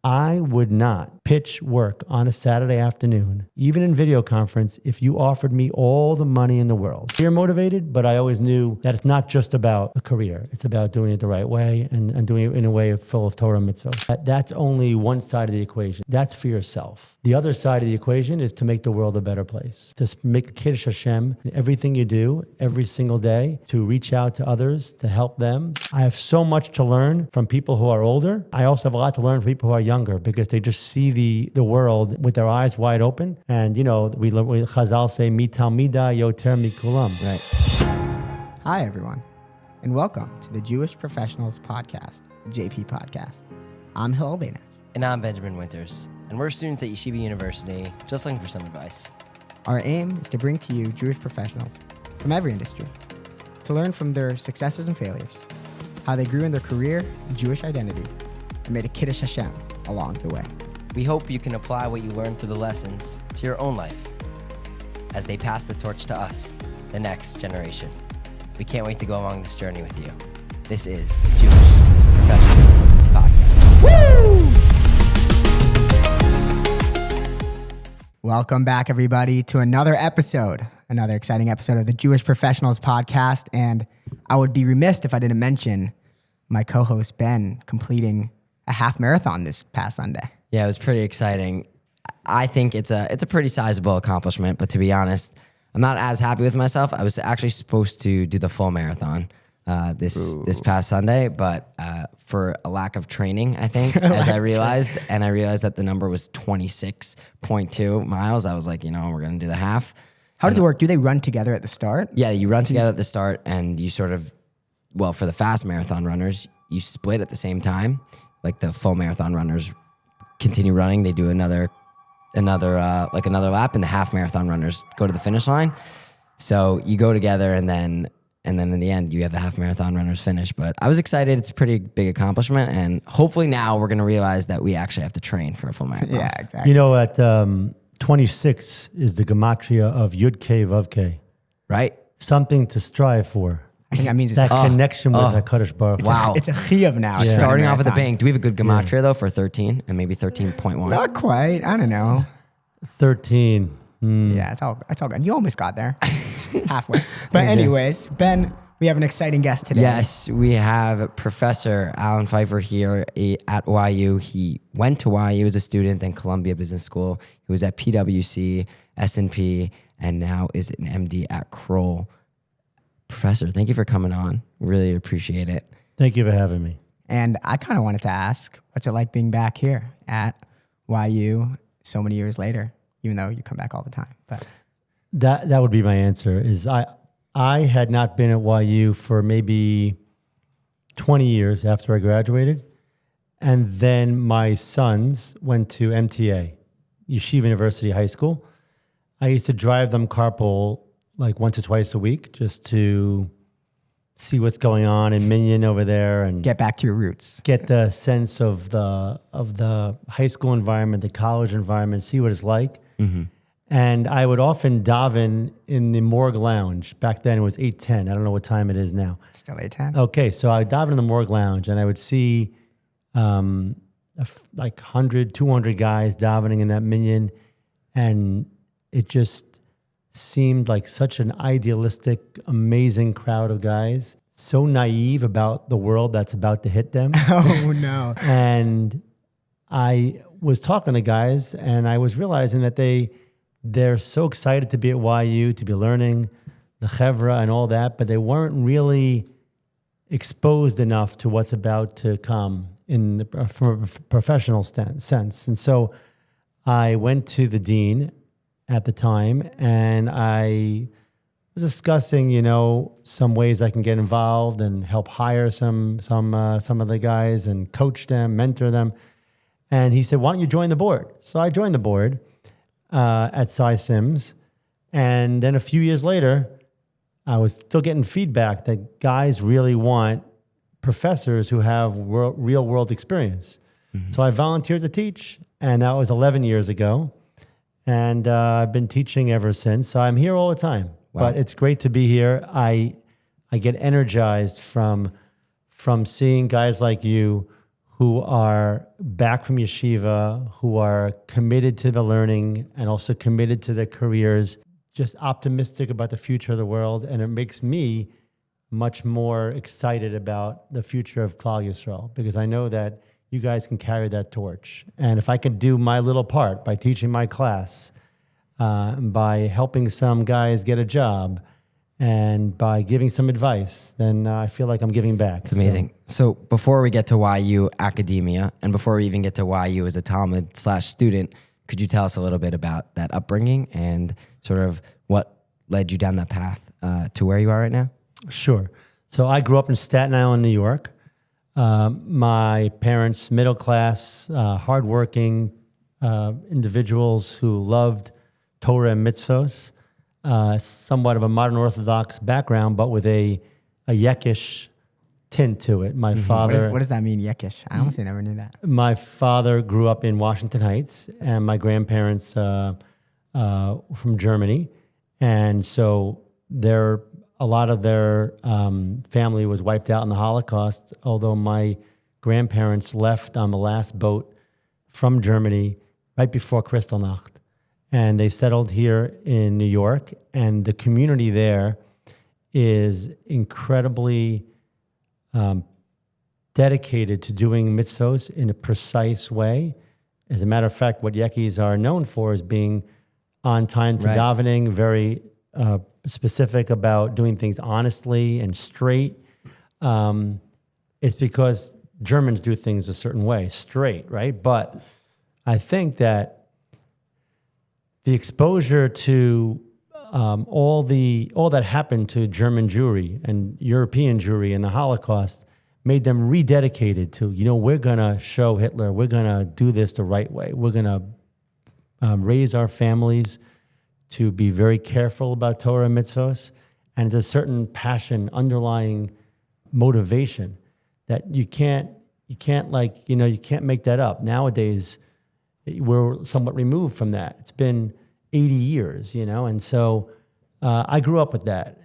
I would not pitch work on a Saturday afternoon, even in video conference, if you offered me all the money in the world. You're motivated, but I always knew that it's not just about a career. It's about doing it the right way and doing it in a way full of Torah and Mitzvot. That's only one side of the equation. That's for yourself. The other side of the equation is to make the world a better place. To make Kiddush Hashem in everything you do, every single day, to reach out to others, to help them. I have so much to learn from people who are older. I also have a lot to learn from people who are younger because they just see the world with their eyes wide open. And, we Chazal say, Mi talmida yoter mikulam. Right. Hi, everyone, and welcome to the Jewish Professionals Podcast, the JP Podcast. I'm Hillel Bainach. And I'm Benjamin Winters, and we're students at Yeshiva University, just looking for some advice. Our aim is to bring to you Jewish professionals from every industry to learn from their successes and failures, how they grew in their career and Jewish identity, and made a Kiddush Hashem along the way. We hope you can apply what you learned through the lessons to your own life as they pass the torch to us, the next generation. We can't wait to go along this journey with you. This is the Jewish Professionals Podcast. Woo! Welcome back, everybody, to another exciting episode of the Jewish Professionals Podcast. And I would be remiss if I didn't mention my co-host, Ben, completing a half marathon this past Sunday. Yeah, it was pretty exciting. I think it's a pretty sizable accomplishment, but to be honest, I'm not as happy with myself. I was actually supposed to do the full marathon this past Sunday, but for a lack of training, I think, as I realized that the number was 26.2 miles. I was like, we're going to do the half. How does it work? Do they run together at the start? Yeah, you run together at the start, and you sort of, for the fast marathon runners, you split at the same time. Like the full marathon runners continue running, they do another lap, and the half marathon runners go to the finish line. So you go together, and then in the end, you have the half marathon runners finish. But I was excited. It's a pretty big accomplishment, and hopefully now we're going to realize that we actually have to train for a full marathon. Yeah, exactly. At 26 is the gematria of Yud K Vav K. Right? Something to strive for. I think that means it's that connection with HaKadosh Baruch Hu. Wow. It's a chiyuv now. Yeah. Starting off at the bank. Do we have a good gematria, though, for 13 and maybe 13.1? Not quite. I don't know. 13. Yeah, it's all good. You almost got there. Halfway. But anyways, Ben, we have an exciting guest today. Yes, we have Professor Alan Pfeiffer here at YU. He went to YU as a student, then Columbia Business School. He was at PwC, S&P, and now is an MD at Kroll. Professor, thank you for coming on. Really appreciate it. Thank you for having me. And I kind of wanted to ask, what's it like being back here at YU so many years later, even though you come back all the time? But that would be my answer. Is I had not been at YU for maybe 20 years after I graduated, and then my sons went to MTA, Yeshiva University High School. I used to drive them carpool like once or twice a week just to see what's going on in Minyan over there and get back to your roots. Get the sense of the high school environment, the college environment, see what it's like. Mm-hmm. And I would often daven in the morgue lounge. Back then it was 8:10. I don't know what time it is now. It's still 8:10. Okay, so I would daven in the morgue lounge and I would see like 100, 200 guys davening in that Minyan, and it just seemed like such an idealistic, amazing crowd of guys, so naive about the world that's about to hit them. Oh, no. And I was talking to guys, and I was realizing that they're so excited to be at YU, to be learning the chevra and all that, but they weren't really exposed enough to what's about to come from a professional sense. And so I went to the dean at the time, and I was discussing, some ways I can get involved and help hire some of the guys and coach them, mentor them. And he said, "Why don't you join the board?" So I joined the board at Cy Sims, and then a few years later, I was still getting feedback that guys really want professors who have real world experience. Mm-hmm. So I volunteered to teach, and that was 11 years ago. And I've been teaching ever since. So I'm here all the time. Wow. But it's great to be here. I get energized from seeing guys like you who are back from yeshiva, who are committed to the learning and also committed to their careers, just optimistic about the future of the world. And it makes me much more excited about the future of Klal Yisrael, because I know that you guys can carry that torch. And if I can do my little part by teaching my class, by helping some guys get a job, and by giving some advice, then I feel like I'm giving back. It's amazing. So before we get to YU academia, and before we even get to YU as a Talmud/student, could you tell us a little bit about that upbringing and sort of what led you down that path to where you are right now? Sure. So I grew up in Staten Island, New York. My parents, middle class, hardworking individuals who loved Torah and Mitzvot. Somewhat of a modern Orthodox background, but with a Yekish tint to it. My father. What does that mean, Yekish? I honestly never knew that. My father grew up in Washington Heights, and my grandparents from Germany, and so a lot of their family was wiped out in the Holocaust. Although my grandparents left on the last boat from Germany right before Kristallnacht. And they settled here in New York, and the community there is incredibly dedicated to doing mitzvos in a precise way. As a matter of fact, what Yekis are known for is being on time to davening, very specific about doing things honestly and straight. It's because Germans do things a certain way, straight, right? But I think that the exposure to all that happened to German Jewry and European Jewry in the Holocaust made them rededicated to, we're going to show Hitler, we're going to do this the right way. We're going to raise our families to be very careful about Torah and mitzvos. And there's a certain passion, underlying motivation that you can't make that up. Nowadays, we're somewhat removed from that. It's been 80 years, and so I grew up with that,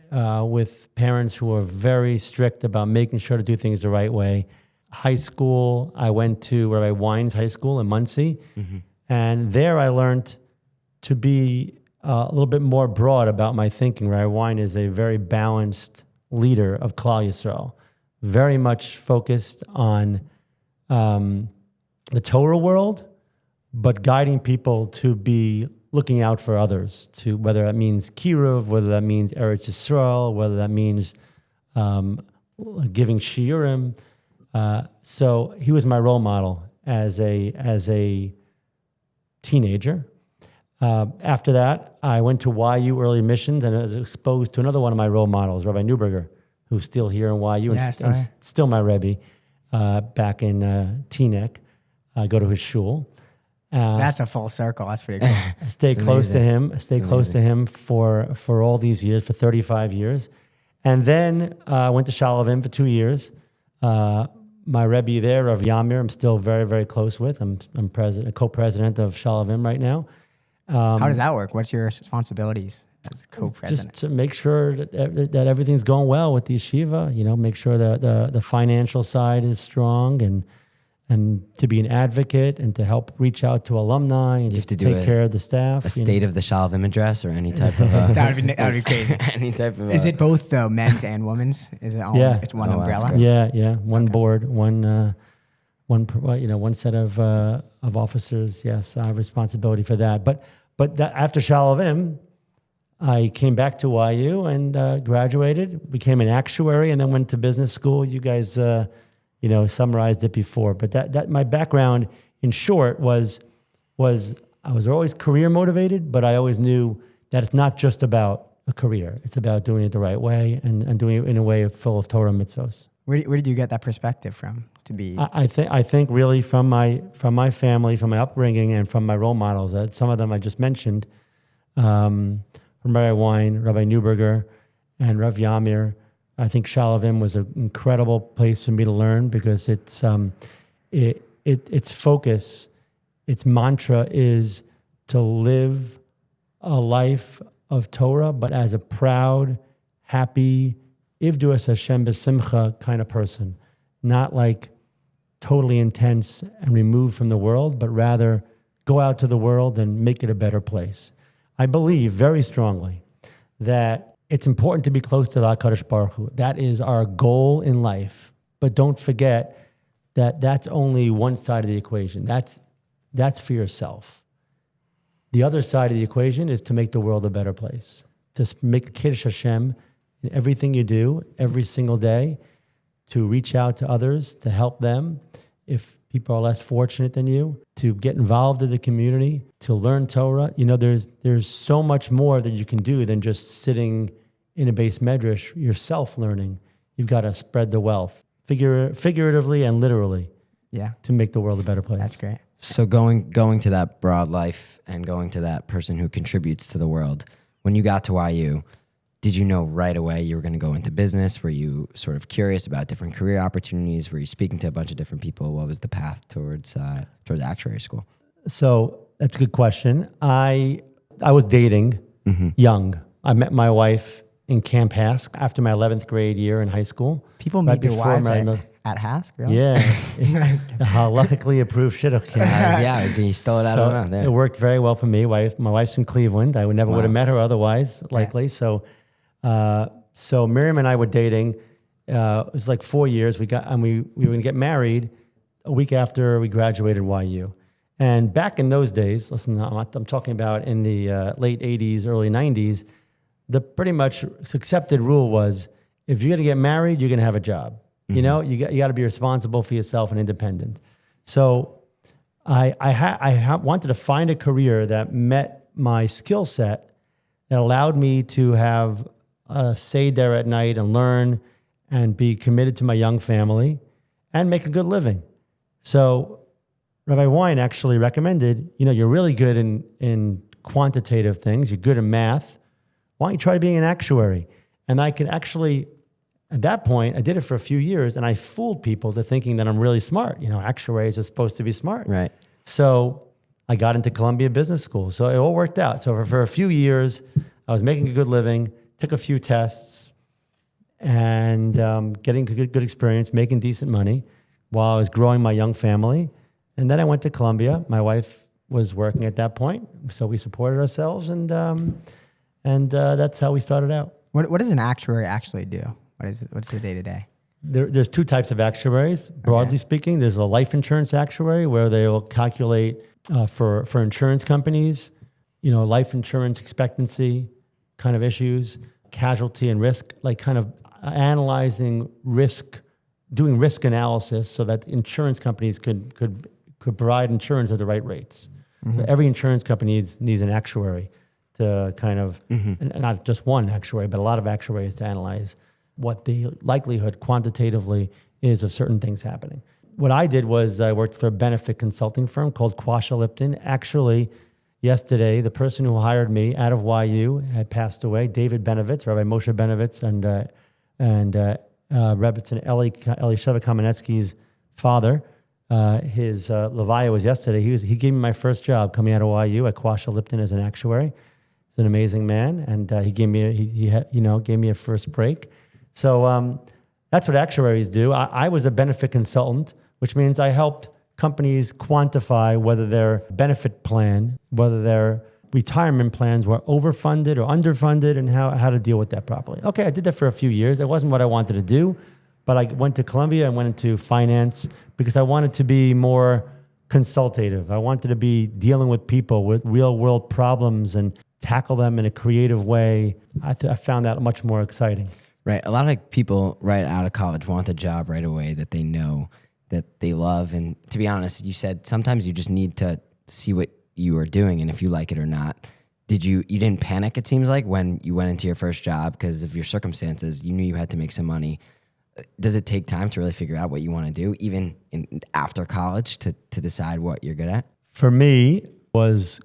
with parents who were very strict about making sure to do things the right way. High school, I went to Rabbi Wein's high school in Muncie, and there I learned to be a little bit more broad about my thinking. Rabbi Wein is a very balanced leader of Klal Yisrael, very much focused on the Torah world, but guiding people to be looking out for others, to whether that means Kiruv, whether that means Eretz Yisrael, whether that means giving shiurim. So he was my role model as a teenager. After that, I went to YU Early Admissions, and I was exposed to another one of my role models, Rabbi Neuberger, who's still here in YU and still my Rebbe back in Teaneck. I go to his shul. That's a full circle. That's pretty cool. I stayed close to him. I stayed close to him for all these years, for 35 years. And then I went to Shalavim for 2 years. My Rebbe there, Rav Yamir, I'm still very, very close with. I'm co-president of Shalavim right now. How does that work? What's your responsibilities as co-president? Just to make sure that everything's going well with the yeshiva, make sure that the financial side is strong, and to be an advocate and to help reach out to alumni and to take care of the staff. A state of the Shalvim address or any type of... That would be crazy. Any type of... Is it both though, men's and women's? Is it all? Yeah. It's one Wow, umbrella? Yeah. One board, one set of officers. Yes, I have responsibility for that. But that, after Shalavim, I came back to YU and graduated, became an actuary, and then went to business school. You guys... summarized it before, but that my background, in short, was I was always career motivated, but I always knew that it's not just about a career; it's about doing it the right way and doing it in a way full of Torah and mitzvos. Where did you get that perspective from? To be, I think really from my family, from my upbringing, and from my role models. Some of them I just mentioned, from Rabbi Wein, Rabbi Neuberger, and Rav Yamir. I think Shalavim was an incredible place for me to learn, because its focus, its mantra is to live a life of Torah, but as a proud, happy, Ivdu es Hashem b'simcha kind of person, not like totally intense and removed from the world, but rather go out to the world and make it a better place. I believe very strongly that it's important to be close to the HaKadosh Baruch Hu. That is our goal in life. But don't forget that that's only one side of the equation. That's for yourself. The other side of the equation is to make the world a better place. To make Kiddush Hashem in everything you do, every single day, to reach out to others, to help them if people are less fortunate than you, to get involved in the community, to learn Torah. You know, there's so much more that you can do than just sitting in a base medrash, yourself learning. You've got to spread the wealth, figuratively and literally, to make the world a better place. That's great. So going to that broad life and going to that person who contributes to the world, when you got to YU, did you know right away you were going to go into business? Were you sort of curious about different career opportunities? Were you speaking to a bunch of different people? What was the path towards actuary school? So that's a good question. I was dating young. I met my wife in Camp Hask after my 11th grade year in high school. People meet their wives at Hask, really? Yeah. The halakhically approved shidduch camp. Yeah, you stole it out of my mouth. Yeah. It worked very well for me. My wife's from Cleveland. I would never would have met her otherwise, likely. So Miriam and I were dating. It was like 4 years. We were going to get married a week after we graduated YU. And back in those days, listen, I'm talking about in the late 80s, early 90s, the pretty much accepted rule was if you're going to get married, you're going to have a job. You know, you got to be responsible for yourself and independent. So I wanted to find a career that met my skill set, that allowed me to have a seder at night and learn and be committed to my young family and make a good living. So Rabbi Wine actually recommended, you're really good in quantitative things. You're good in math. Why don't you try being an actuary? And I could actually, at that point, I did it for a few years and I fooled people to thinking that I'm really smart. Actuaries are supposed to be smart. Right. So I got into Columbia Business School. So it all worked out. So for a few years, I was making a good living, took a few tests, and getting good experience, making decent money while I was growing my young family. And then I went to Columbia. My wife was working at that point, so we supported ourselves, and that's how we started out. What does an actuary actually do? What's the day-to-day? There's two types of actuaries. Broadly speaking, there's a life insurance actuary where they will calculate for insurance companies, life insurance expectancy kind of issues, casualty and risk, like kind of analyzing risk, doing risk analysis so that insurance companies could provide insurance at the right rates. So every insurance company needs an actuary to kind of, and not just one actuary, but a lot of actuaries to analyze what the likelihood quantitatively is of certain things happening. What I did was I worked for a benefit consulting firm called Quasha Lipton. Actually, yesterday, the person who hired me out of YU had passed away, David Benovitz, Rabbi Moshe Benovitz, and Rebbetzin Eli Sheva Kamenetsky's father. His levaya was yesterday. He gave me my first job coming out of YU at Quasha Lipton as an actuary. He's an amazing man, and he gave me a first break. So that's what actuaries do. I was a benefit consultant, which means I helped companies quantify whether their benefit plan, whether their retirement plans were overfunded or underfunded, and how to deal with that properly. Okay, I did that for a few years. It wasn't what I wanted to do, but I went to Columbia and went into finance because I wanted to be more consultative. I wanted to be dealing with people with real world problems and tackle them in a creative way. I found that much more exciting. Right. A lot of people right out of college want the job right away that they know that they love. And to be honest, you said sometimes you just need to see what you are doing and if you like it or not. You didn't panic, it seems like, when you went into your first job because of your circumstances. You knew you had to make some money. Does it take time to really figure out what you want to do, even after college, to decide what you're good at? For me, was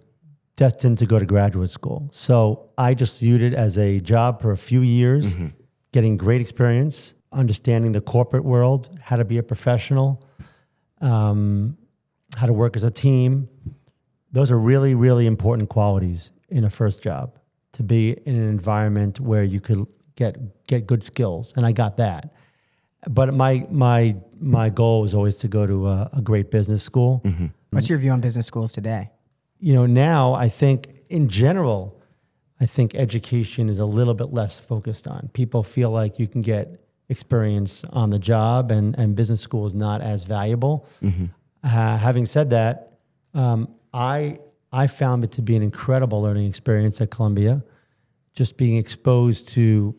destined to go to graduate school. So I just viewed it as a job for a few years, getting great experience, understanding the corporate world, how to be a professional, how to work as a team. Those are really, really important qualities in a first job, to be in an environment where you could get good skills. And I got that. But my goal was always to go to a great business school. What's your view on business schools today? Now I think in general, I think education is a little bit less focused on. People feel like you can get experience on the job, and business school is not as valuable. Having said that, I found it to be an incredible learning experience at Columbia, just being exposed to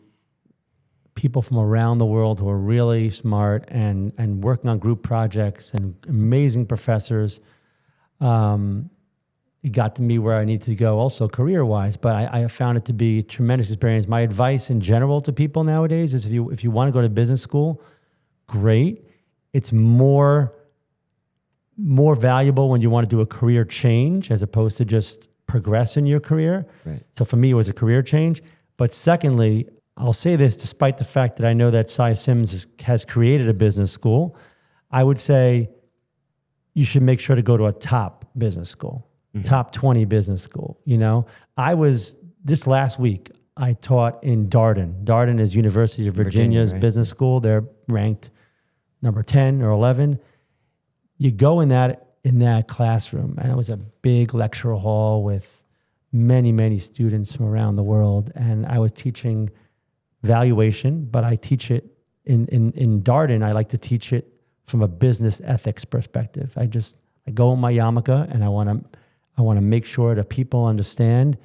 people from around the world who are really smart and working on group projects and amazing professors. It got to me where I need to go also career-wise, but I found it to be a tremendous experience. My advice in general to people nowadays is if you want to go to business school, great. It's more valuable when you want to do a career change as opposed to just progress in your career. Right. So for me, it was a career change. But secondly, I'll say this despite the fact that I know that Cy Sims has created a business school, I would say you should make sure to go to a top business school, top 20 business school. I was, this last week, I taught in Darden. Darden is University of Virginia's right? business school. They're ranked number 10 or 11. You go in that classroom, and it was a big lecture hall with many, many students from around the world. And I was teaching valuation, but I teach it in Darden. I like to teach it from a business ethics perspective. I go in my yarmulke, and I want to make sure that people understand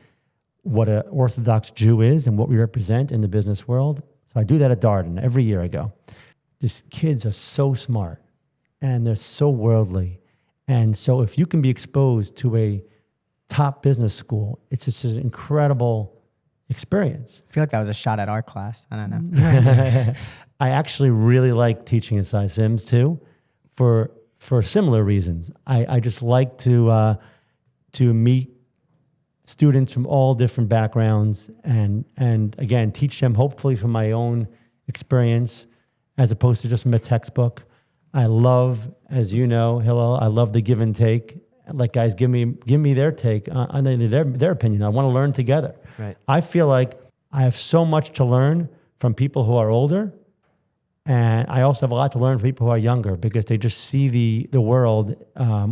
what an Orthodox Jew is and what we represent in the business world. So I do that at Darden every year. I go. These kids are so smart, and they're so worldly, and so if you can be exposed to a top business school, it's just an incredible experience. I feel like that was a shot at our class. I don't know. I actually really like teaching in Cy Sims too, for similar reasons. I just like to meet students from all different backgrounds and again teach them hopefully from my own experience as opposed to just from a textbook. I love, as you know, Hillel, I love the give and take. Like guys, give me their take on their opinion. I want to learn together. Right. I feel like I have so much to learn from people who are older, and I also have a lot to learn from people who are younger because they just see the world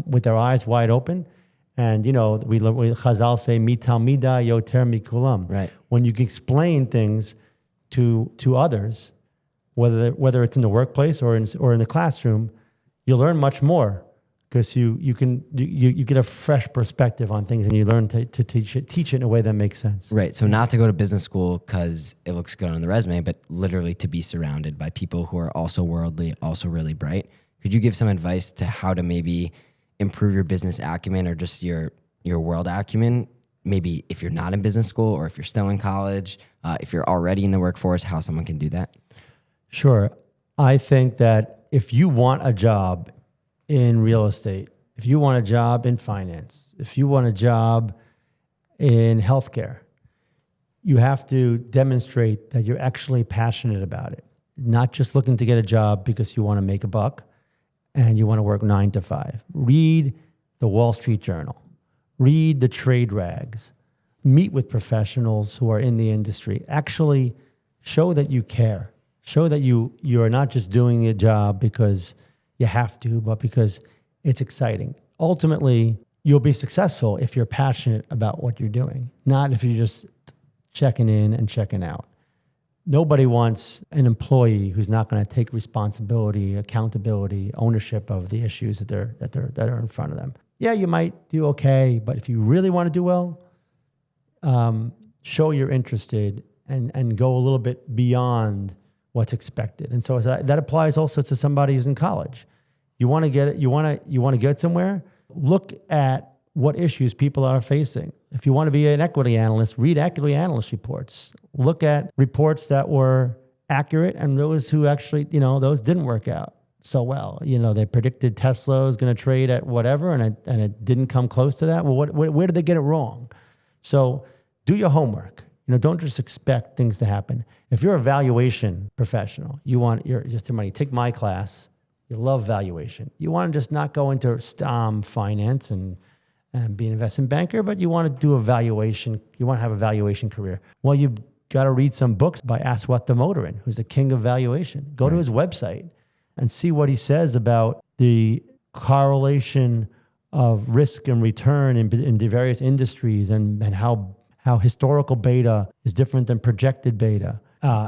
with their eyes wide open. And we Chazal say mi talmida yoter mikulam. Right. When you can explain things to others, whether it's in the workplace or in the classroom, you learn much more. Because you get a fresh perspective on things, and you learn to teach it in a way that makes sense. Right. So not to go to business school because it looks good on the resume, but literally to be surrounded by people who are also worldly, also really bright. Could you give some advice to how to maybe improve your business acumen or just your world acumen? Maybe if you're not in business school or if you're still in college, if you're already in the workforce, how someone can do that? Sure. I think that if you want a job in real estate, if you want a job in finance, if you want a job in healthcare, you have to demonstrate that you're actually passionate about it, not just looking to get a job because you want to make a buck and you want to work 9 to 5. Read the Wall Street Journal, read the trade rags, meet with professionals who are in the industry, actually show that you care, show that you are not just doing a job because you have to, but because it's exciting. Ultimately, you'll be successful if you're passionate about what you're doing, not if you're just checking in and checking out. Nobody wants an employee who's not going to take responsibility, accountability, ownership of the issues that are in front of them. Yeah, you might do okay, but if you really want to do well, show you're interested and go a little bit beyond what's expected. And so that applies also to somebody who's in college. You want to get it, you want to get somewhere, look at what issues people are facing. If you want to be an equity analyst, read equity analyst reports. Look at reports that were accurate and those who actually, those didn't work out so well. They predicted Tesla was going to trade at whatever and it didn't come close to that. Well, where did they get it wrong? So do your homework. Don't just expect things to happen. If you're a valuation professional, you're just somebody, take my class, you love valuation. You want to just not go into finance and be an investment banker, but you want to do a valuation. You want to have a valuation career. Well, you got to read some books by Aswath Damodaran, who's the king of valuation. Go to his website and see what he says about the correlation of risk and return in the various industries and how historical beta is different than projected beta.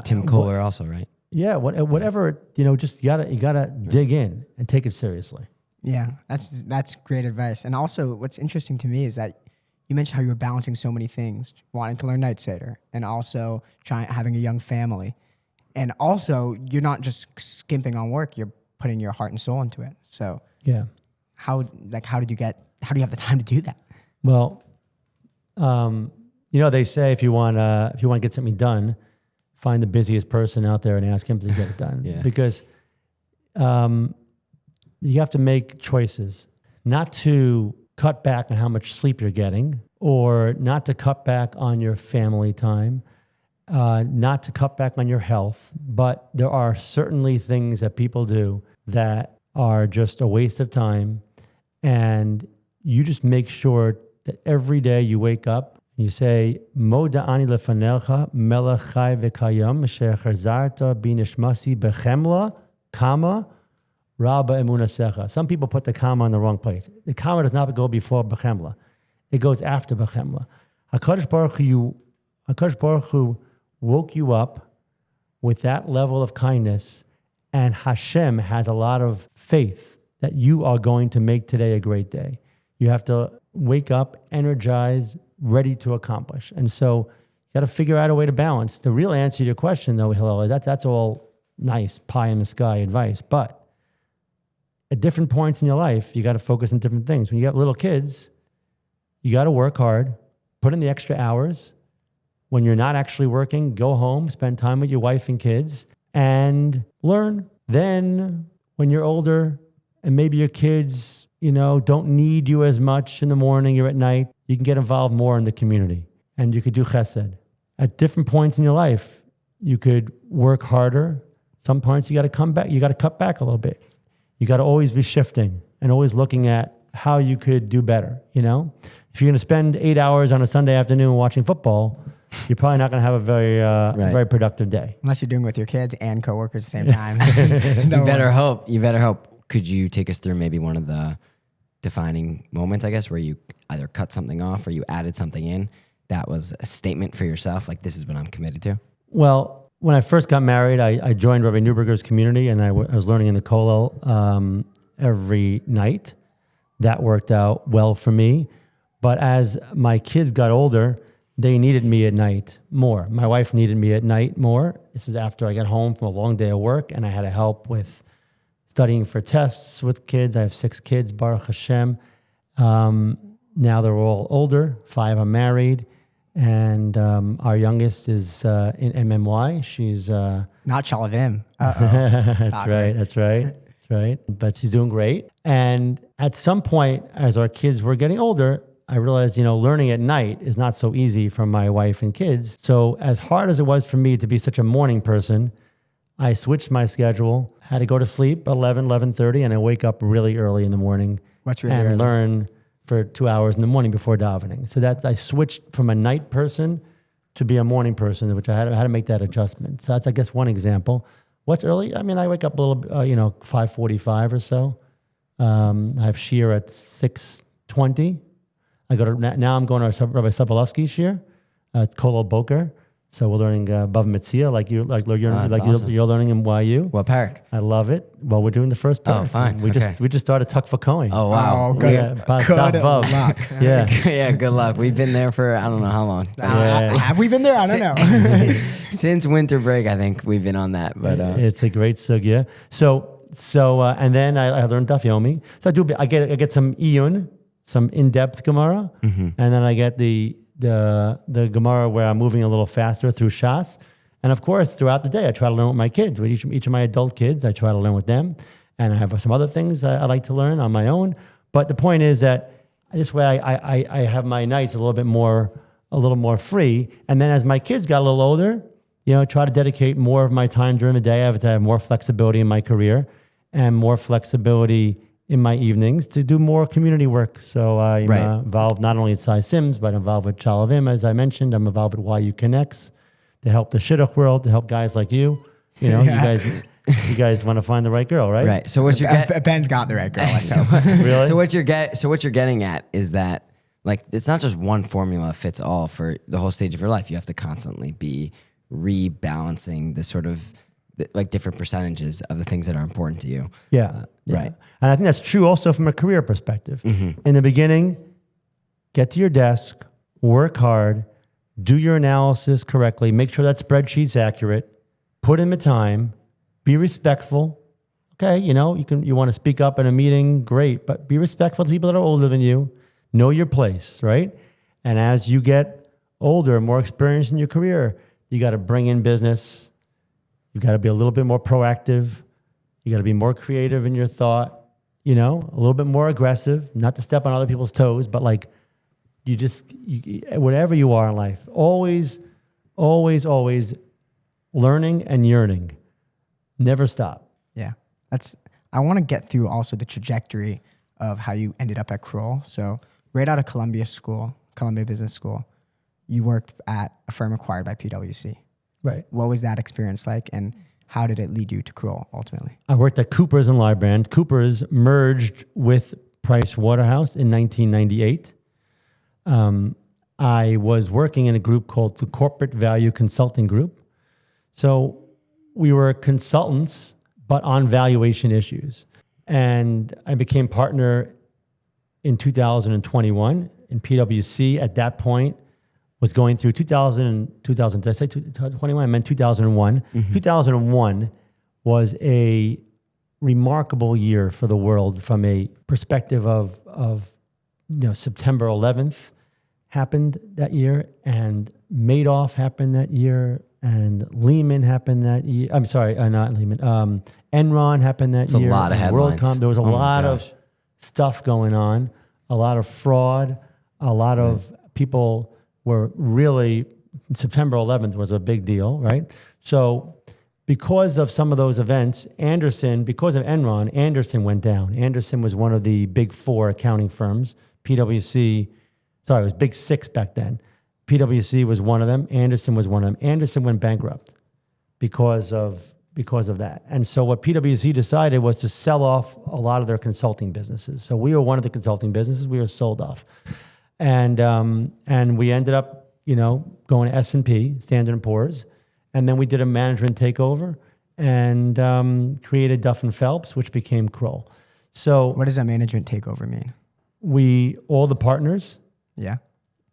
Tim Kohler also, right? Yeah, whatever, just you gotta dig in and take it seriously. Yeah, that's great advice. And also, what's interesting to me is that you mentioned how you were balancing so many things, wanting to learn Night Seder, and also having a young family, and also you're not just skimping on work; you're putting your heart and soul into it. So, yeah, how do you have the time to do that? Well, they say if you want to get something done, find the busiest person out there and ask him to get it done. Yeah. Because you have to make choices, not to cut back on how much sleep you're getting, or not to cut back on your family time, not to cut back on your health. But there are certainly things that people do that are just a waste of time. And you just make sure that every day you wake up, you say, Moda ani lefanecha melech chai v'kayam shechazarta binishmasi bechemla kama rabba emunasecha. Some people put the comma in the wrong place. The comma does not go before bechemla. It goes after bechemla. HaKadosh Baruch Hu woke you up with that level of kindness, and Hashem has a lot of faith that you are going to make today a great day. You have to wake up, energized, ready to accomplish. And so you got to figure out a way to balance. The real answer to your question, though, Hillel, that's all nice, pie in the sky advice. But at different points in your life, you got to focus on different things. When you got little kids, you got to work hard, put in the extra hours. When you're not actually working, go home, spend time with your wife and kids, and learn. Then when you're older and maybe your kids, don't need you as much in the morning or at night, you can get involved more in the community and you could do chesed. At different points in your life, you could work harder. Some points you got to come back, you got to cut back a little bit. You got to always be shifting and always looking at how you could do better. If you're going to spend 8 hours on a Sunday afternoon watching football, you're probably not going to have a very productive day. Unless you're doing it with your kids and coworkers at the same time. You better hope. Could you take us through maybe one of the defining moments, I guess, where you either cut something off or you added something in that was a statement for yourself, like this is what I'm committed to? Well, when I first got married, I joined Rabbi Newberger's community, and I was learning in the Kroll every night. That worked out well for me. But as my kids got older, they needed me at night more. My wife needed me at night more. This is after I got home from a long day of work, and I had to help with studying for tests with kids. I have 6 kids, Baruch Hashem. Now they're all older. 5 are married. And our youngest is in MMY. She's... Not Shalavim. That's right. But she's doing great. And at some point, as our kids were getting older, I realized, learning at night is not so easy for my wife and kids. So as hard as it was for me to be such a morning person, I switched my schedule, had to go to sleep 11:30, and I wake up really early in the morning and learn for 2 hours in the morning before davening. So that I switched from a night person to be a morning person, which I had to make that adjustment. So that's, I guess, one example. What's early? I mean, I wake up a little, 5:45 or so. I have shir at 6:20. Now I'm going to Rabbi Sobolovsky's shir at Kol Boker. So we're learning Bav Mitzvah, you're learning in YU. What parak? I love it. Well, we're doing the first parak. Oh, fine. We just started Tuck for Coin. Oh wow! Oh, good. Good luck. Yeah. Yeah, good luck. We've been there for I don't know how long. Have we been there? I don't know. Since winter break, I think we've been on that. But it's a great sugya. So and then I learned Daf Yomi. So I get some iyun, some in-depth Gemara, and then I get the Gemara where I'm moving a little faster through Shas. And of course, throughout the day, I try to learn with my kids. With each of my adult kids, I try to learn with them. And I have some other things I like to learn on my own. But the point is that this way I have my nights a little more free. And then as my kids got a little older, try to dedicate more of my time during the day. I have to have more flexibility in my career and more flexibility in my evenings to do more community work. So I'm involved not only at Cy Sims, but involved with Chalavim, as I mentioned. I'm involved with YU Connects, to help the shidduch world, to help guys like you. You know, you guys want to find the right girl, right? Right. So what Ben's got the right girl. Really? So what you're getting at is that, like, it's not just one formula fits all for the whole stage of your life. You have to constantly be rebalancing the sort of like different percentages of the things that are important to you. Yeah. Right. And I think that's true also from a career perspective. In the beginning, get to your desk, work hard, do your analysis correctly, make sure that spreadsheet's accurate, put in the time, be respectful. Okay, you want to speak up in a meeting, great, but be respectful to people that are older than you. Know your place, right? And as you get older, more experienced in your career, you got to bring in business. You got to be a little bit more proactive. You got to be more creative in your thought, a little bit more aggressive, not to step on other people's toes, but like whatever you are in life, always, always, always learning and yearning. Never stop. Yeah. I want to get through also the trajectory of how you ended up at Kroll. So right out of Columbia Business School, you worked at a firm acquired by PwC. Right. What was that experience like, and how did it lead you to Kroll ultimately? I worked at Coopers and Lybrand. Coopers merged with Price Waterhouse in 1998. I was working in a group called the Corporate Value Consulting Group. So we were consultants, but on valuation issues. And I became partner in 2021, and PwC at that point was going through 2000, did I say 2021? I meant 2001. 2001 was a remarkable year for the world from a perspective of September 11th happened that year, and Madoff happened that year, and Lehman happened that year. I'm sorry, not Lehman. Enron happened that year. It's a lot of headlines. WorldCom. There was a lot of stuff going on, a lot of fraud, a lot of people were really, September 11th was a big deal, right? So because of some of those events, because of Enron, Andersen went down. Andersen was one of the big four accounting firms. PwC, sorry, it was big six back then. PwC was one of them. Andersen was one of them. Andersen went bankrupt because of that. And so what PwC decided was to sell off a lot of their consulting businesses. So we were one of the consulting businesses. We were sold off. And we ended up, going to S&P, Standard & Poor's. And then we did a management takeover and created Duff & Phelps, which became Kroll. So what does that management takeover mean? All the partners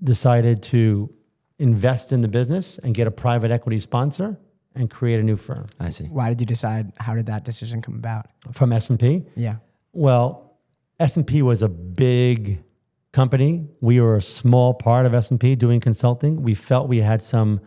decided to invest in the business and get a private equity sponsor and create a new firm. I see. Why did you decide? How did that decision come about? From S&P? Yeah. Well, S&P was a big company. We were a small part of S&P doing consulting. We felt we had some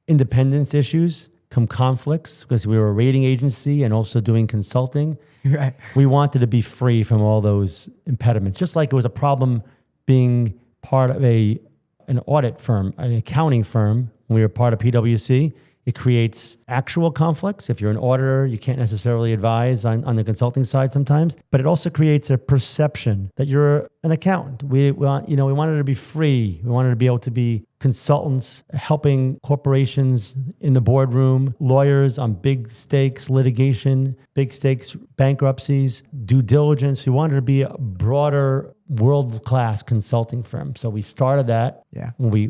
independence issues, some conflicts, because we were a rating agency and also doing consulting. Right. We wanted to be free from all those impediments, just like it was a problem being part of an audit firm, an accounting firm. When we were part of PwC, it creates actual conflicts. If you're an auditor, you can't necessarily advise on the consulting side sometimes, but it also creates a perception that you're an accountant. We wanted to be free. We wanted to be able to be consultants helping corporations in the boardroom, lawyers on big stakes litigation, big stakes bankruptcies, due diligence. We wanted to be a broader world-class consulting firm. So we started that. Yeah. We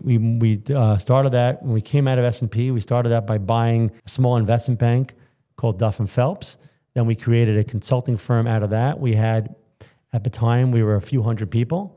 started that when we came out of S&P. We started that by buying a small investment bank called Duff & Phelps. Then we created a consulting firm out of that. We had, at the time, we were a few hundred people.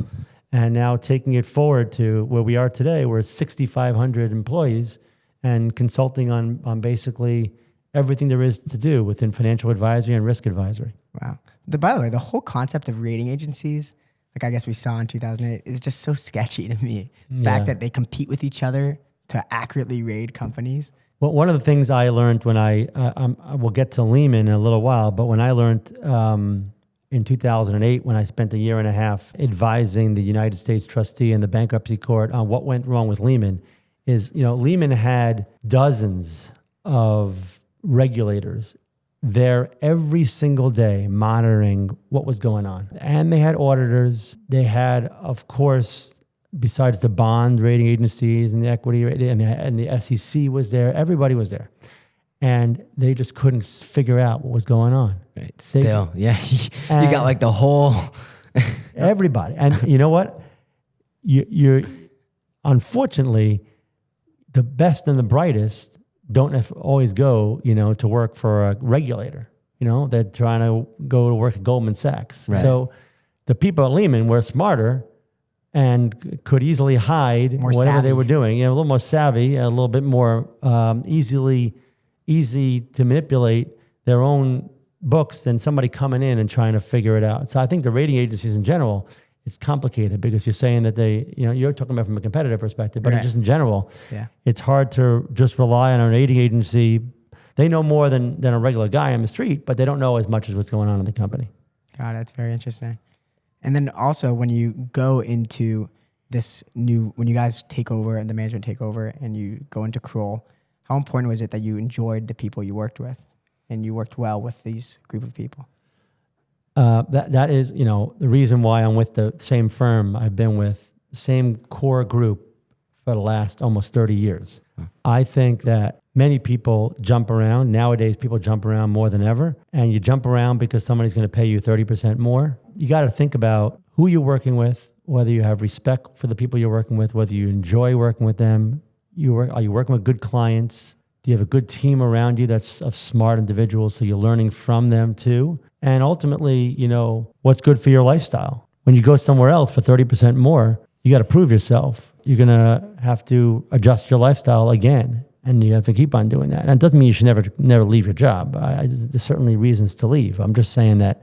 And now taking it forward to where we are today, we're 6,500 employees and consulting on basically everything there is to do within financial advisory and risk advisory. Wow. By the way, the whole concept of rating agencies, like I guess we saw in 2008, is just so sketchy to me. The fact that they compete with each other to accurately rate companies. Well, one of the things I learned when I will get to Lehman in a little while, but when I learned in 2008, when I spent a year and a half advising the United States trustee in the bankruptcy court on what went wrong with Lehman, is, Lehman had dozens of regulators there every single day monitoring what was going on. And they had auditors. They had, of course, besides the bond rating agencies and the equity rating, and the SEC was there. Everybody was there. And they just couldn't figure out what was going on. Right. Still, you got like the whole... Everybody. And you know what? You're unfortunately, the best and the brightest don't always go, to work for a regulator. They're trying to go to work at Goldman Sachs. Right. So the people at Lehman were smarter and could easily hide More whatever savvy. they were doing. A little more savvy, a little bit more easy to manipulate their own books than somebody coming in and trying to figure it out. So I think the rating agencies in general, it's complicated because you're saying that you're talking about from a competitive perspective, but Right. just in general, Yeah. it's hard to just rely on a rating agency. They know more than a regular guy on the street, but they don't know as much as what's going on in the company. God, that's very interesting. And then also when you go into when you guys take over and the management take over and you go into Kroll, how important was it that you enjoyed the people you worked with and you worked well with these group of people? That is, the reason why I'm with the same firm I've been with, same core group for the last almost 30 years. I think that many people jump around. Nowadays, people jump around more than ever. And you jump around because somebody's going to pay you 30% more. You got to think about who you're working with, whether you have respect for the people you're working with, whether you enjoy working with them. Are you working with good clients? Do you have a good team around you that's of smart individuals so you're learning from them too? And ultimately, what's good for your lifestyle? When you go somewhere else for 30% more, you got to prove yourself. You're going to have to adjust your lifestyle again, and you have to keep on doing that. And it doesn't mean you should never leave your job. There's certainly reasons to leave. I'm just saying that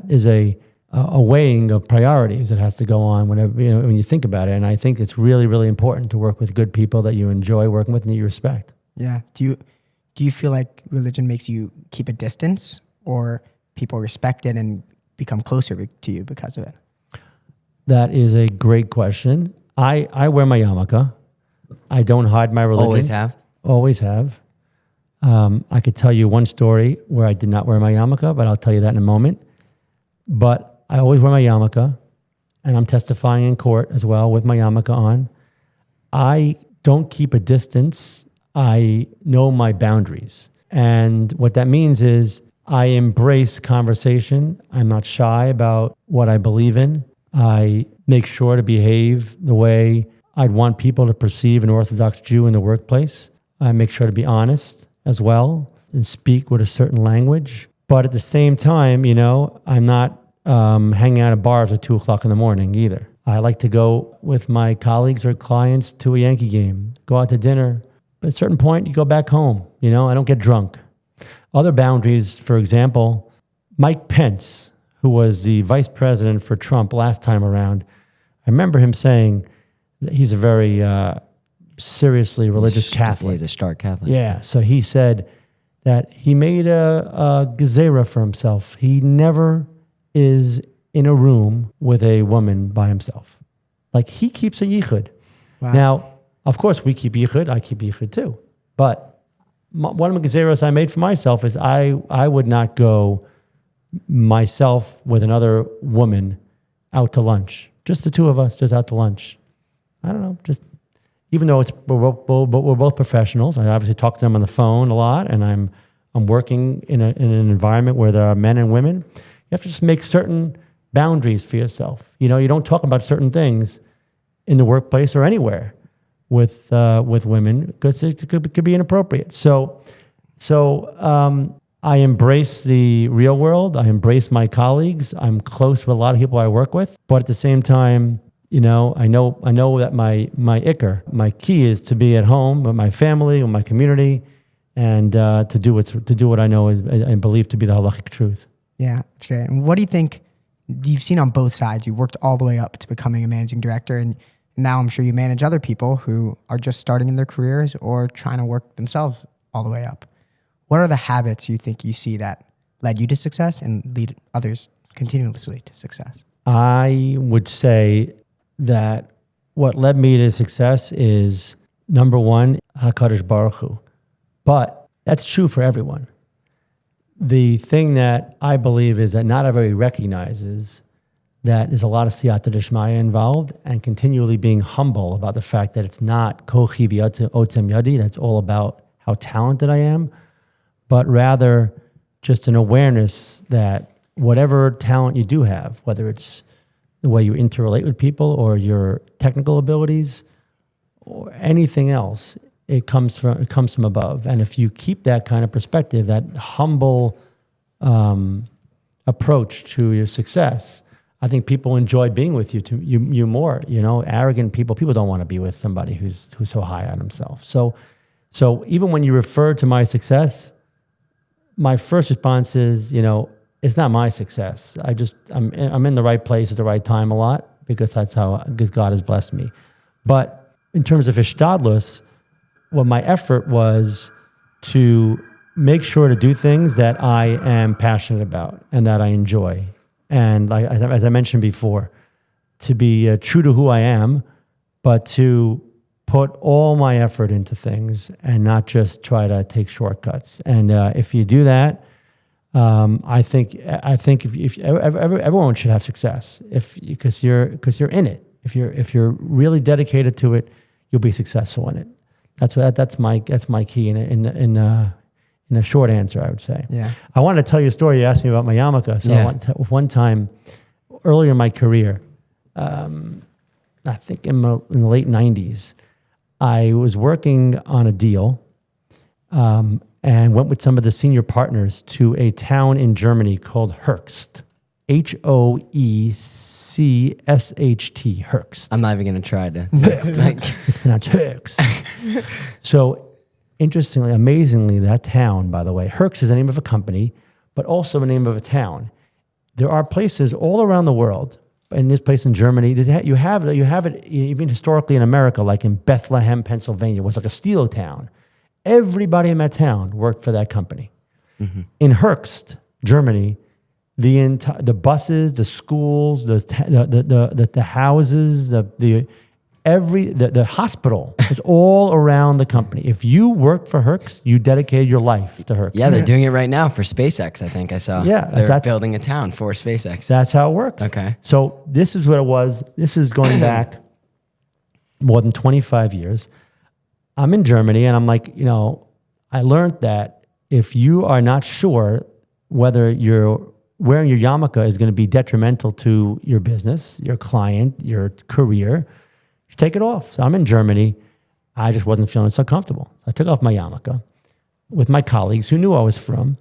is a weighing of priorities that has to go on whenever when you think about it. And I think it's really, really important to work with good people that you enjoy working with and you respect. Yeah. Do you feel like religion makes you keep a distance, or people respect it and become closer to you because of it? That is a great question. I wear my yarmulke. I don't hide my religion. Always have? Always have. I could tell you one story where I did not wear my yarmulke, but I'll tell you that in a moment. But I always wear my yarmulke, and I'm testifying in court as well with my yarmulke on. I don't keep a distance. I know my boundaries. And what that means is I embrace conversation. I'm not shy about what I believe in. I make sure to behave the way I'd want people to perceive an Orthodox Jew in the workplace. I make sure to be honest as well and speak with a certain language. But at the same time, I'm not hanging out at bars at 2:00 in the morning either. I like to go with my colleagues or clients to a Yankee game, go out to dinner. But at a certain point, you go back home. I don't get drunk. Other boundaries, for example, Mike Pence, who was the vice president for Trump last time around, I remember him saying that he's a very seriously religious Catholic. He's a stark Catholic. Yeah, so he said that he made a gezerah for himself. He never is in a room with a woman by himself. Like, he keeps a yichud. Wow. Now, of course, we keep yichud. I keep yichud too. But one of the gezerahs I made for myself is I would not go myself with another woman out to lunch. Just the two of us, just out to lunch. I don't know, just even though we're both professionals. I obviously talk to them on the phone a lot, and I'm working in an environment where there are men and women. You have to just make certain boundaries for yourself. You don't talk about certain things in the workplace or anywhere with women because it could be inappropriate. So I embrace the real world. I embrace my colleagues. I'm close with a lot of people I work with, but at the same time, I know that my key is to be at home with my family, with my community, and to do what I know is and believe to be the halachic truth. Yeah, that's great. And what do you think? You've seen on both sides. You worked all the way up to becoming a managing director, and now I'm sure you manage other people who are just starting in their careers or trying to work themselves all the way up. What are the habits you think you see that led you to success and lead others continuously to success? I would say that what led me to success is, number one, HaKadosh Baruch Hu. But that's true for everyone. The thing that I believe is that not everybody recognizes that there's a lot of siyata d'shmaya involved, and continually being humble about the fact that it's not kochi v'otem yadi, that's all about how talented I am, but rather just an awareness that whatever talent you do have, whether it's the way you interrelate with people or your technical abilities or anything else, it comes from above. And if you keep that kind of perspective, that humble approach to your success, I think people enjoy being with you more. Arrogant people don't want to be with somebody who's so high on himself. So even when you refer to my success, my first response is, it's not my success. I'm in the right place at the right time a lot because God has blessed me. But in terms of ishtadlus, what my effort was to make sure to do things that I am passionate about and that I enjoy. And as I mentioned before, to be true to who I am, but to put all my effort into things and not just try to take shortcuts. And if you do that, I think if everyone should have success because you're in it. If you're really dedicated to it, you'll be successful in it. That's my key in a short answer, I would say. Yeah. I wanted to tell you a story. You asked me about my yarmulke. So one time earlier in my career, I think in the late 90s, I was working on a deal and went with some of the senior partners to a town in Germany called Höchst. Hoecsht, Höchst. I'm not even going to try to. It's pronounced Höchst. So interestingly, amazingly, that town, by the way, Höchst is the name of a company, but also the name of a town. There are places all around the world, in this place in Germany, you have it even historically in America, like in Bethlehem, Pennsylvania, was like a steel town. Everybody in that town worked for that company. Mm-hmm. In Höchst, Germany, the buses, the schools, the houses, the hospital is all around the company. If you worked for Höchst, you dedicated your life to Höchst. Yeah, they're doing it right now for SpaceX, I think I saw. Yeah. They're building a town for SpaceX. That's how it works. Okay. So this is what it was. This is going back more than 25 years. I'm in Germany and I'm like, I learned that if you are not sure whether wearing your yarmulke is going to be detrimental to your business, your client, your career, you take it off. So I'm in Germany. I just wasn't feeling so comfortable. So I took off my yarmulke with my colleagues who knew I was from,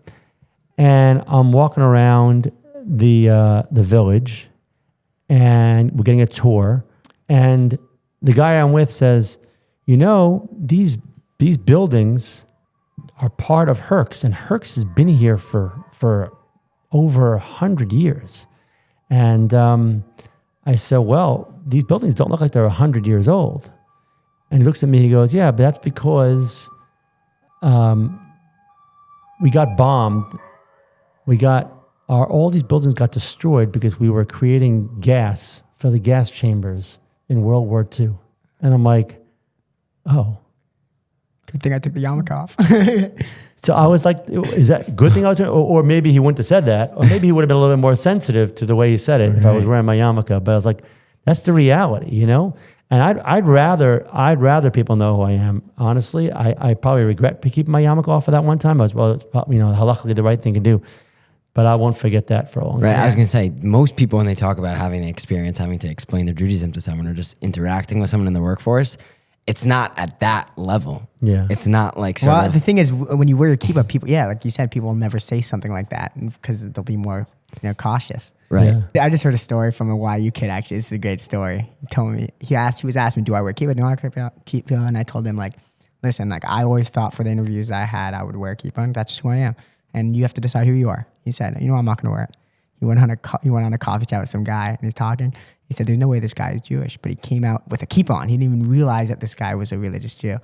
and I'm walking around the village, and we're getting a tour. And the guy I'm with says, these buildings are part of Höchst, and Höchst has been here for over 100 years. And I said, well, these buildings don't look like they're 100 years old. And he looks at me, he goes, yeah, but that's because we got bombed. All these buildings got destroyed because we were creating gas for the gas chambers in World War II. And I'm like, oh. Good thing I took the yarmulke off. So I was like, is that a good thing I was doing? Or maybe he wouldn't have said that. Or maybe he would have been a little bit more sensitive to the way he said it if I was wearing my yarmulke. But I was like, that's the reality, And I'd rather people know who I am. Honestly, I probably regret keeping my yarmulke off for that one time. It's probably, halakhically the right thing to do. But I won't forget that for a long time. Right. I was going to say, most people, when they talk about having the experience, having to explain their Judaism to someone or just interacting with someone in the workforce, it's not at that level. Yeah. It's not like the thing is, when you wear your kippah, people, like you said, people will never say something like that because they'll be more cautious. Right. Yeah. I just heard a story from a YU kid, actually. This is a great story. He told me, he was asking me, do I wear kippah? Do I wear kippah? And I told him, listen, I always thought for the interviews that I had, I would wear kippah, and that's just who I am. And you have to decide who you are. He said, I'm not going to wear it. He went on a coffee chat with some guy, and he's talking. He said, there's no way this guy is Jewish, but he came out with a kippah on. He didn't even realize that this guy was a religious Jew.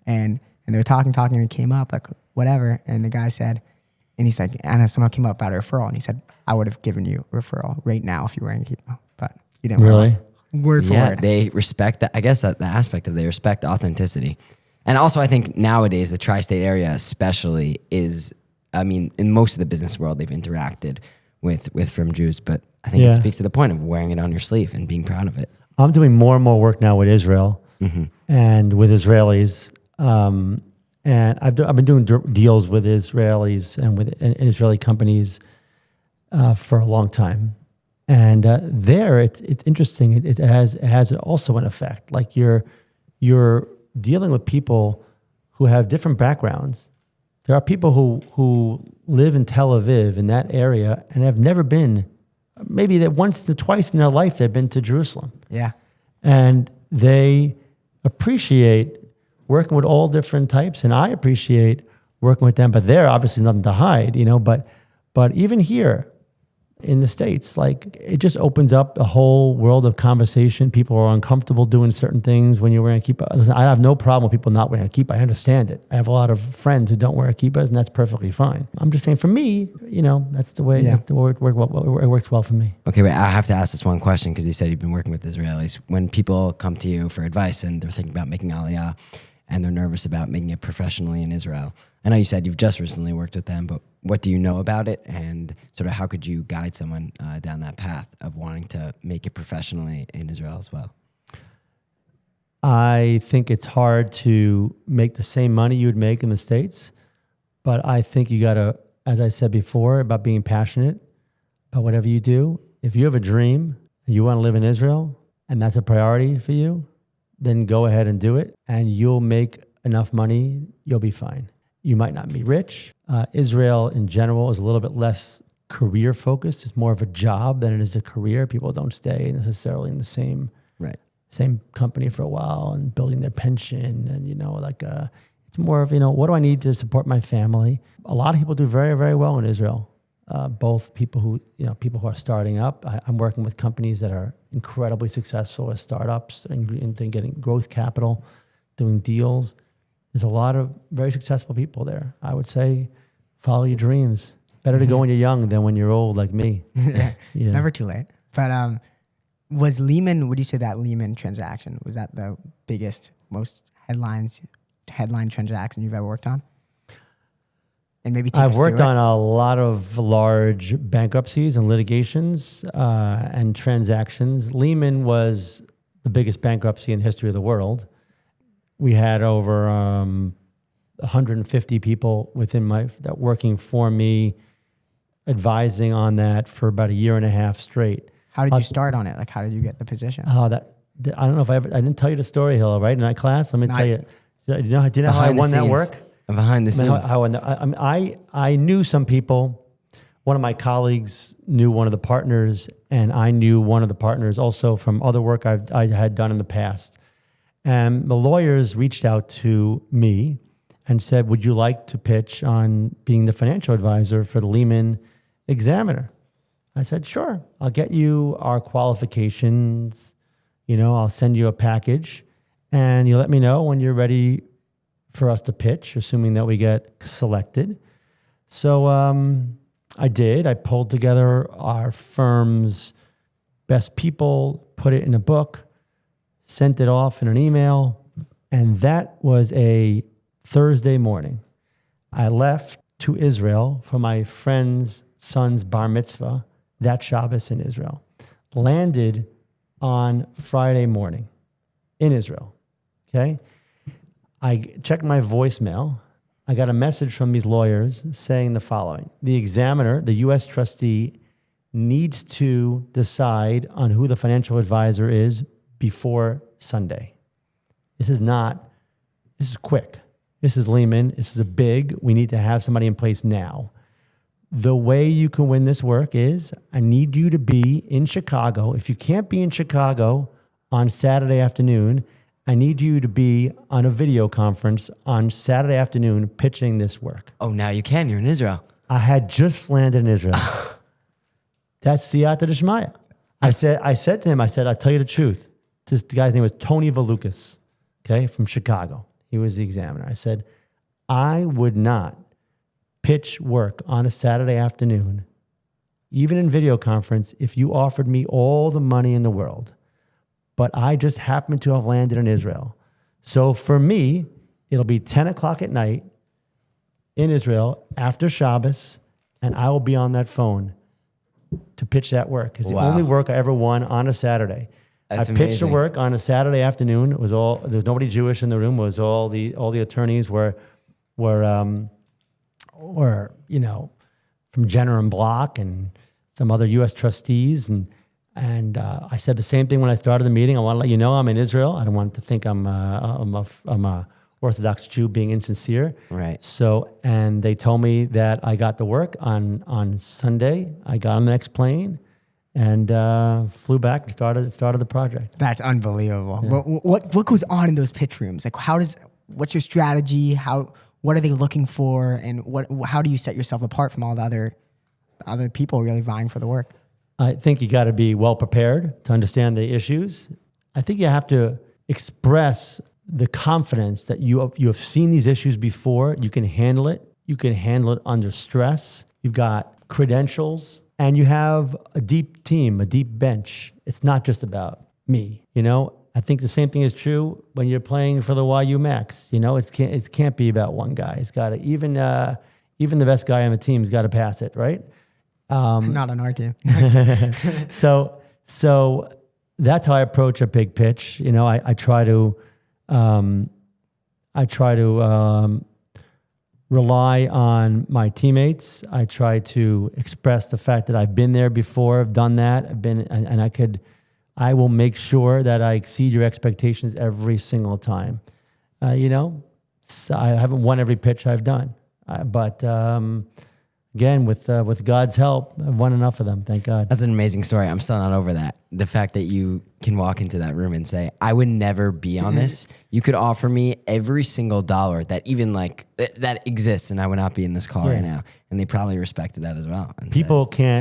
And they were talking, and it came up, whatever. And the guy said, and he's like, and somehow came up about a referral. And he said, I would have given you a referral right now if you were wearing a kippah, but you didn't. Really? Word for word. They respect that. I guess that the aspect of they respect authenticity. And also I think nowadays the tri-state area especially is, in most of the business world they've interacted with from Jews, but I think Yeah. it speaks to the point of wearing it on your sleeve and being proud of it. I'm doing more and more work now with Israel and with Israelis. And I've been doing deals with Israelis and with and Israeli companies for a long time. And there, it's interesting. It has also an effect. Like you're dealing with people who have different backgrounds. There are people who live in Tel Aviv, in that area, and have never been, maybe that once or twice in their life, they've been to Jerusalem. Yeah. And they appreciate working with all different types, and I appreciate working with them, but they're obviously nothing to hide, but even here in the States, like it just opens up a whole world of conversation. People are uncomfortable doing certain things when you're wearing a kippah. Listen, I have no problem with people not wearing a kippah. I understand it. I have a lot of friends who don't wear kippahs, and that's perfectly fine. I'm just saying for me, that's the way, it works well for me. Okay, wait, I have to ask this one question because you said you've been working with Israelis. When people come to you for advice and they're thinking about making Aliyah and they're nervous about making it professionally in Israel, I know you said you've just recently worked with them, but what do you know about it, and sort of how could you guide someone down that path of wanting to make it professionally in Israel as well? I think it's hard to make the same money you would make in the States, but I think you got to, as I said before, about being passionate about whatever you do. If you have a dream and you want to live in Israel and that's a priority for you, then go ahead and do it, and you'll make enough money, you'll be fine. You might not be rich. Israel in general is a little bit less career focused. It's more of a job than it is a career. People don't stay necessarily in the same company for a while and building their pension. And, it's more of, what do I need to support my family? A lot of people do very, very well in Israel. Both people who are starting up. I'm working with companies that are incredibly successful as startups and getting growth capital, doing deals. There's a lot of very successful people there. I would say follow your dreams. Better to go when you're young than when you're old like me. Yeah. Never too late. But was Lehman, would you say that Lehman transaction, was that the biggest, most headline transaction you've ever worked on? And maybe I've worked on a lot of large bankruptcies and litigations and transactions. Lehman was the biggest bankruptcy in the history of the world. We had over 150 people within that working for me, advising on that for about a year and a half straight. How did you start on it? Like, how did you get the position? I don't know if I didn't tell you the story, Hill, right? In that class, let me tell you. Do you know how I won that work? Behind the scenes. I knew some people. One of my colleagues knew one of the partners, and I knew one of the partners also from other work I had done in the past. And the lawyers reached out to me and said, would you like to pitch on being the financial advisor for the Lehman Examiner? I said, sure. I'll get you our qualifications. I'll send you a package, and you let me know when you're ready for us to pitch, assuming that we get selected. So I did. I pulled together our firm's best people, put it in a book, sent it off in an email, and that was a Thursday morning. I left to Israel for my friend's son's bar mitzvah, that Shabbos in Israel. Landed on Friday morning in Israel, okay? I checked my voicemail. I got a message from these lawyers saying the following. The examiner, the U.S. trustee, needs to decide on who the financial advisor is before Sunday. This is quick. This is Lehman. This is we need to have somebody in place now. The way you can win this work is I need you to be in Chicago. If you can't be in Chicago on Saturday afternoon, I need you to be on a video conference on Saturday afternoon pitching this work. Oh, now you can. You're in Israel. I had just landed in Israel. That's siyata d'shmaya. I said to him, I'll tell you the truth. The guy's name was Tony Valukas, okay, from Chicago. He was the examiner. I said, I would not pitch work on a Saturday afternoon, even in video conference, if you offered me all the money in the world. But I just happened to have landed in Israel. So for me, it'll be 10 o'clock at night in Israel after Shabbos, and I will be on that phone to pitch that work. It's the Wow. only work I ever won on a Saturday. That's I pitched the amazing. work on a Saturday afternoon. It was all, there was nobody Jewish in the room. It was all the attorneys were you know, from Jenner and Block and some other U.S. trustees. And I said the same thing when I started the meeting. I want to let you know I'm in Israel. I don't want to think I'm a Orthodox Jew being insincere. Right. So, and they told me that I got the work on Sunday. I got on the next plane and flew back and started the project. That's unbelievable. What goes on in those pitch rooms? Like, what's your strategy? What are they looking for? And how do you set yourself apart from all the other people really vying for the work? I think you got to be well prepared to understand the issues. I think you have to express the confidence that you have seen these issues before. You can handle it. You can handle it under stress. You've got credentials and you have a deep team, a deep bench. It's not just about me, you know? I think the same thing is true when you're playing for the YU Max. You know, it can't be about one guy. It's got to, even the best guy on the team's got to pass it, right? Not on our team. So that's how I approach a big pitch. You know, I try to rely on my teammates. I try to express the fact that I've been there before, I've done that, I will make sure that I exceed your expectations every single time. You know, so I haven't won every pitch I've done, but again, with God's help, I've won enough of them. Thank God. That's an amazing story. I'm still not over that. The fact that you can walk into that room and say, I would never be on this. You could offer me every single dollar that even that exists and I would not be in this call right now. And they probably respected that as well. And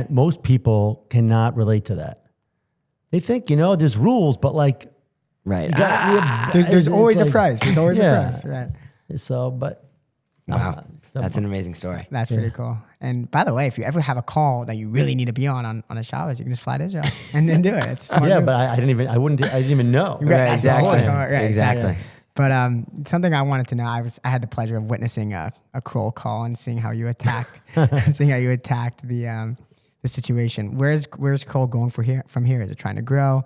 most people cannot relate to that. They think, you know, there's rules, but like, right. There's always a price. There's always a price. Right. So, but Wow. That's an amazing story. That's pretty cool. And by the way, if you ever have a call that you really need to be on a Shabbos, you can just fly to Israel and then do it. It's a smart move. but I didn't even know. Right, exactly. Exactly. But something I wanted to know, I had the pleasure of witnessing a Kroll call and seeing how you attacked the situation. Where's Kroll going from here? Is it trying to grow?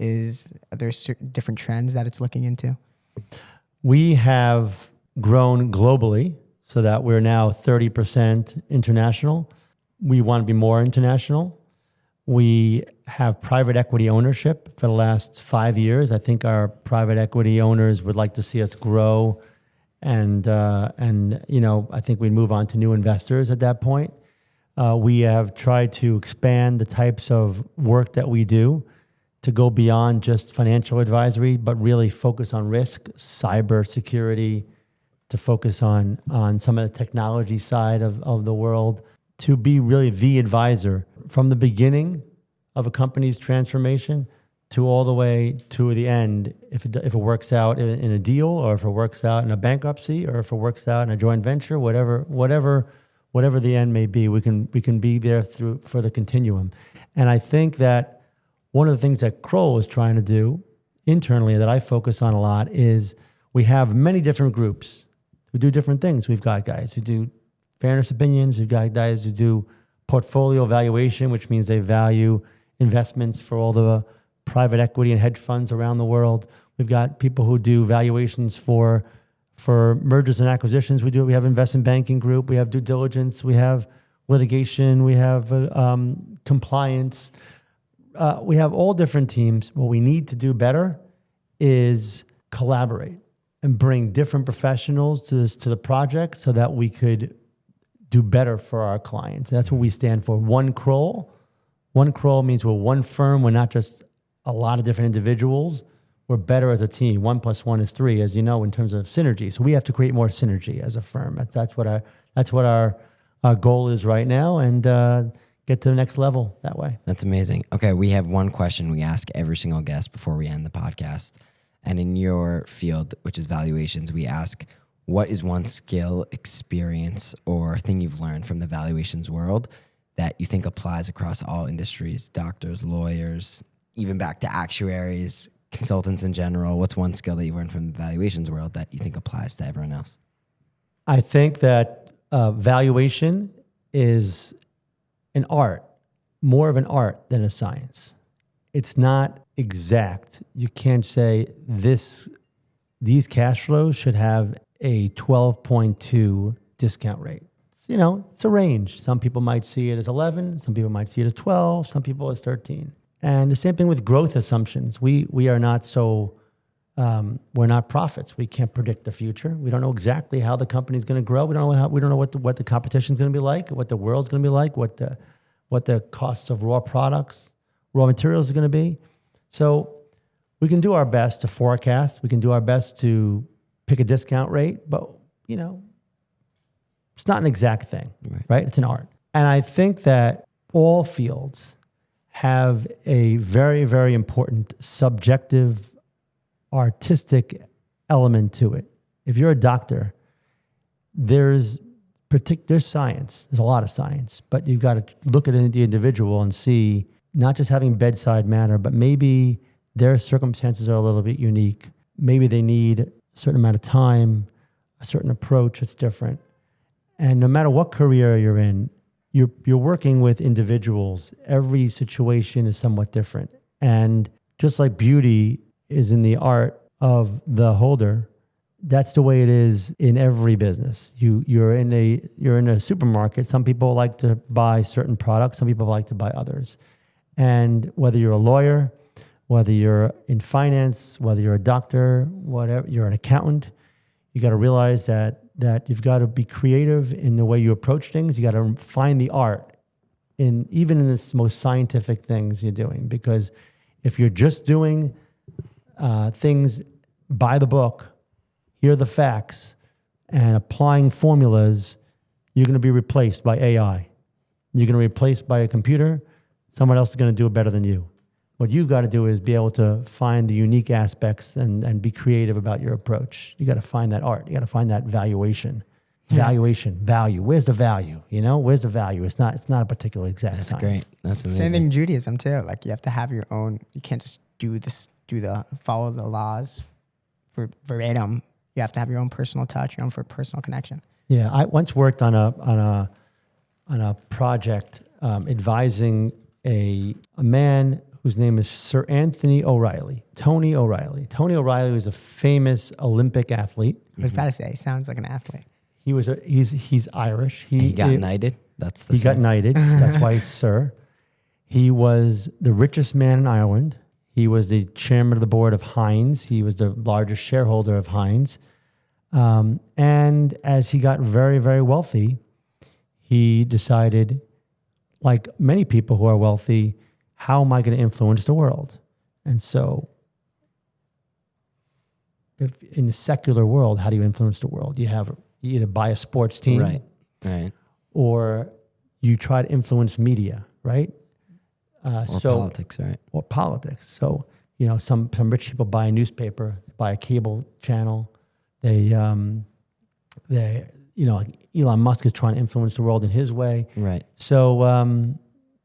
Are there different trends that it's looking into? We have grown globally so that we're now 30% international. We want to be more international. We have private equity ownership for the last 5 years. I think our private equity owners would like to see us grow, and you know, I think we'd move on to new investors at that point. We have tried to expand the types of work that we do to go beyond just financial advisory, but really focus on risk, cyber security, to focus on some of the technology side of the world, to be really the advisor from the beginning of a company's transformation to all the way to the end. If it works out in a deal, or if it works out in a bankruptcy, or if it works out in a joint venture, whatever the end may be, we can be there for the continuum. And I think that one of the things that Kroll is trying to do internally that I focus on a lot is we have many different groups who do different things. We've got guys who do fairness opinions. We've got guys who do portfolio valuation, which means they value investments for all the private equity and hedge funds around the world. We've got people who do valuations for mergers and acquisitions. We have investment banking group. We have due diligence. We have litigation. We have compliance. We have all different teams. What we need to do better is collaborate and bring different professionals to the project so that we could do better for our clients. That's what we stand for. One Kroll. One Kroll means we're one firm. We're not just a lot of different individuals. We're better as a team. 1 + 1 is 3, as you know, in terms of synergy. So we have to create more synergy as a firm. That's what our goal is right now, and get to the next level that way. That's amazing. Okay, we have one question we ask every single guest before we end the podcast. And in your field, which is valuations, we ask, what is one skill, experience, or thing you've learned from the valuations world that you think applies across all industries, doctors, lawyers, even back to actuaries, consultants in general? What's one skill that you learned from the valuations world that you think applies to everyone else? I think that valuation is an art. more of an art than a science. It's not exact. You can't say these cash flows should have a 12.2 discount rate. It's a range. Some people might see it as 11. Some people might see it as 12. Some people as 13. And the same thing with growth assumptions. We are not so, we're not prophets. We can't predict the future. We don't know exactly how the company is going to grow. We don't know what the competition is going to be like, what the world's going to be like, what the costs of raw materials are going to be. So we can do our best to forecast. We can do our best to pick a discount rate, but it's not an exact thing, right? It's an art. And I think that all fields have a very, very important subjective, artistic element to it. If you're a doctor, there's science. There's a lot of science, but you've got to look at the individual and see not just having bedside manner, but maybe their circumstances are a little bit unique. Maybe they need a certain amount of time, a certain approach that's different. And no matter what career you're in, you're working with individuals. Every situation is somewhat different. And just like beauty is in the art of the holder, that's the way it is in every business. You're in a supermarket. Some people like to buy certain products. Some people like to buy others. And whether you're a lawyer, whether you're in finance, whether you're a doctor, whatever, you're an accountant, you got to realize that you've got to be creative in the way you approach things. You got to find the art even in the most scientific things you're doing. Because if you're just doing things by the book, here are the facts, and applying formulas, you're going to be replaced by AI. You're going to be replaced by a computer. Someone else is going to do it better than you. What you've got to do is be able to find the unique aspects and be creative about your approach. You got to find that art. You got to find that valuation. Value. Where's the value? Where's the value? It's not a particular exact That's science. great. That's amazing. Same thing in Judaism too. Like you have to have your own. You can't just follow the laws verbatim. You have to have your own personal touch, your own personal connection. Yeah, I once worked on a project advising a man whose name is Sir Anthony O'Reilly, Tony O'Reilly. Tony O'Reilly was a famous Olympic athlete. I was about to say, he sounds like an athlete. He's Irish. He got knighted. Got knighted. That's why he's Sir. He was the richest man in Ireland. He was the chairman of the board of Heinz. He was the largest shareholder of Heinz. And as he got very, very wealthy, he decided, like many people who are wealthy, how am I going to influence the world? And so if in the secular world, how do you influence the world? You either buy a sports team, right, or you try to influence media, right? Or politics, right? Or politics. So, some rich people buy a newspaper, buy a cable channel. Like Elon Musk is trying to influence the world in his way. Right.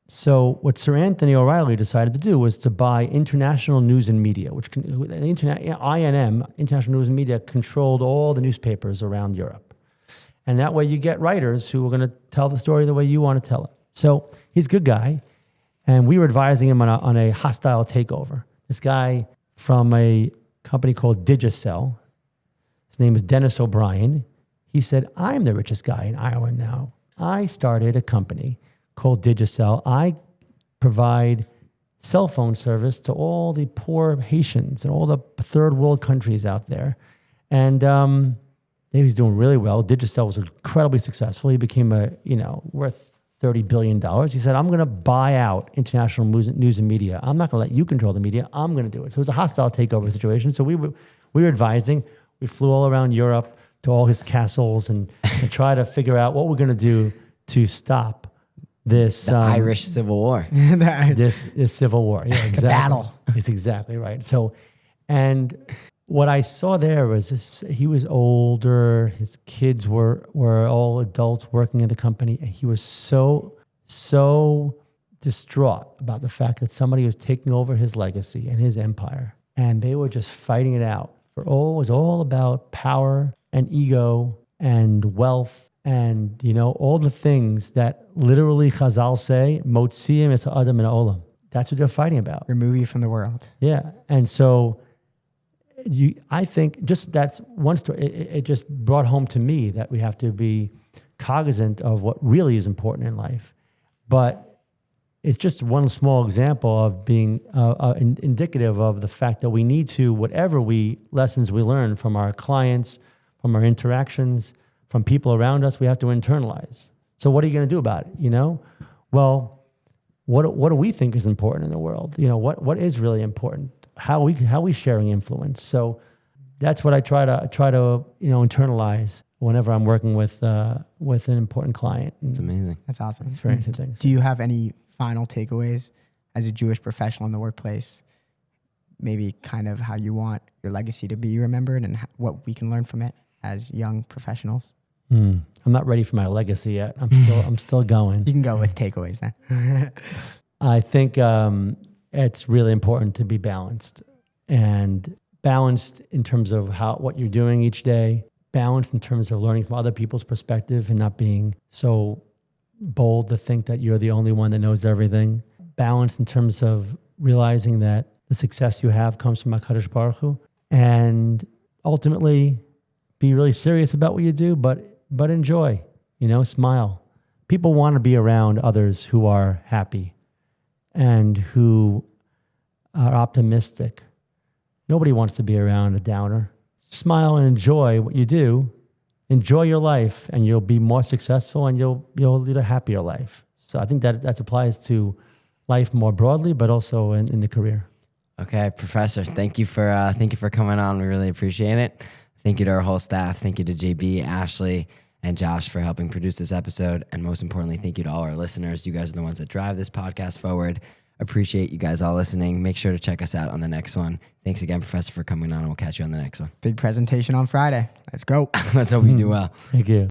So what Sir Anthony O'Reilly decided to do was to buy International News and Media, INM, International News and Media, controlled all the newspapers around Europe. And that way you get writers who are going to tell the story the way you want to tell it. So he's a good guy. And we were advising him on a hostile takeover. This guy from a company called Digicel, his name is Dennis O'Brien. He said, I'm the richest guy in Ireland now. I started a company called Digicel. I provide cell phone service to all the poor Haitians and all the third world countries out there. And he was doing really well. Digicel was incredibly successful. He became worth $30 billion. He said, I'm going to buy out International News and Media. I'm not going to let you control the media. I'm going to do it. So it was a hostile takeover situation. So we were advising. We flew all around Europe to all his castles and try to figure out what we're going to do to stop this Irish Civil War. this Civil War. Yeah, exactly. The battle. It's exactly right. So, and what I saw there was this, he was older. His kids were all adults working in the company. And he was so distraught about the fact that somebody was taking over his legacy and his empire. And they were just fighting it out. It was all about power and ego and wealth And, all the things that literally Chazal say, Motziim es ha'adam min ha'olam. That's what they're fighting about. Remove you from the world. Yeah. And so I think just that's one story. It just brought home to me that we have to be cognizant of what really is important in life. But it's just one small example of being indicative of the fact that we need to, whatever lessons we learn from our clients, from our interactions, from people around us, we have to internalize. So what are you going to do about it? Well, what do we think is important in the world? What is really important? How we sharing influence? So that's what I try to internalize whenever I'm working with an important client. It's amazing. That's awesome. It's very interesting. Do you have any final takeaways as a Jewish professional in the workplace? Maybe kind of how you want your legacy to be remembered and what we can learn from it as young professionals? I'm not ready for my legacy yet. I'm still going. You can go with takeaways then. I think it's really important to be balanced, and balanced in terms of what you're doing each day, balanced in terms of learning from other people's perspective and not being so bold to think that you're the only one that knows everything, balanced in terms of realizing that the success you have comes from HaKadosh Baruch Hu, and ultimately be really serious about what you do, but enjoy, smile. People want to be around others who are happy and who are optimistic. Nobody wants to be around a downer. Smile and enjoy what you do. Enjoy your life, and you'll be more successful, and you'll lead a happier life. So I think that applies to life more broadly, but also in the career. Okay, Professor, thank you for coming on. We really appreciate it. Thank you to our whole staff. Thank you to JB, Ashley, and Josh for helping produce this episode. And most importantly, thank you to all our listeners. You guys are the ones that drive this podcast forward. Appreciate you guys all listening. Make sure to check us out on the next one. Thanks again, Professor, for coming on, and we'll catch you on the next one. Big presentation on Friday. Let's go. Let's hope you do well. Thank you.